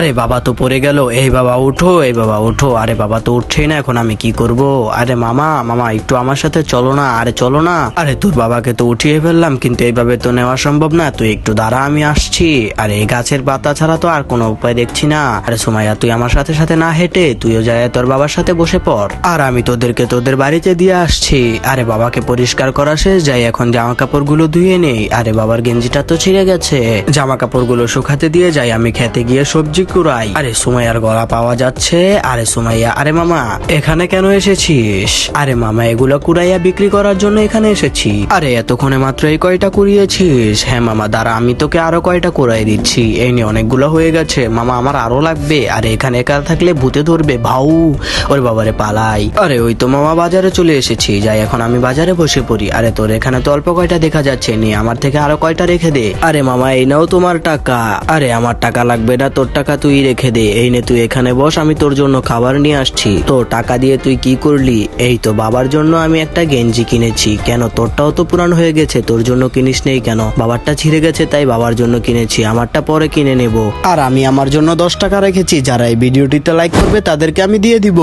আরে বাবা তো পড়ে গেল। এই বাবা উঠো, এই বাবা উঠো। আরে বাবা তো উঠছেই না, এখন আমি কি করব? আরে মামা মামা একটু আমার সাথে চলো না। আরে চলো না। আরে তোর বাবাকে তো উঠিয়ে ফেললাম, কিন্তু এইভাবে তো নেওয়া সম্ভব না। তুই একটু দাঁড়া, আমি আসছি। আরে এই গাছের পাতা ছাড়া তো আর কোনো উপায় দেখছি না। আরে সুমাইয়া, তুই আমার সাথে সাথে না হেঁটে তুইও যায় তোর বাবার সাথে বসে পড়, আর আমি তোদেরকে তোদের বাড়িতে দিয়ে আসছি। আরে বাবাকে পরিষ্কার করা শেষ, যাই এখন জামা কাপড়গুলো ধুয়ে নেই। আরে বাবার গেঞ্জিটা তো ছিঁড়ে গেছে, জামা কাপড়গুলো শুকাতে দিয়ে যাই, আমি খেতে গিয়ে সবজি কুড়াই। আরে সুমাইয়ার গলা পাওয়া যাচ্ছে। আরে সুমাইয়া, আরে মামা এখানে কেন এসেছিস? আরে মামা এগুলো কুড়াইয়া বিক্রি করার জন্য এখানে এসেছি। আরে এতক্ষণে মাত্র এই কয়টা কুড়িয়েছিস? হ্যাঁ মামা দাঁড়া, আমি তোকে আরো কয়টা কুড়াই দিচ্ছি। এই নিয়ে অনেকগুলো হয়ে গেছে মামা, আমার আরো লাগবে। আরে এখানে একা থাকলে ভূতে ধরবে ভাউ। ওরে বাবারে পালাই। আরে ওই তো মামা বাজারে চলে এসেছি, যাই এখন আমি বাজারে বসে পড়ি। আরে তোর এখানে তো অল্প কয়টা দেখা যাচ্ছে, নি আমার থেকে আরো কয়টা রেখে দে। আরে মামা এই নাও তোমার টাকা। আরে আমার টাকা লাগবে না, তোর টাকা তুই রেখে দে। এই নে তুই এখানে বস, আমি তোর জন্য খাবার নিয়ে আসছি। তো টাকা দিয়ে তুই কি করলি? এই তো বাবার জন্য আমি একটা গেঞ্জি কিনেছি। কেন তোরটাও তো পুরান হয়ে গেছে, তোর জন্য কিনিস নেই কেন? বাবারটা ছিঁড়ে গেছে তাই বাবার জন্য কিনেছি, আমারটা পরে কিনে নেব। আর আমি আমার জন্য 10 টাকা রেখেছি, যারা এই ভিডিওটিতে লাইক করবে তাদেরকে আমি দিয়ে দিব।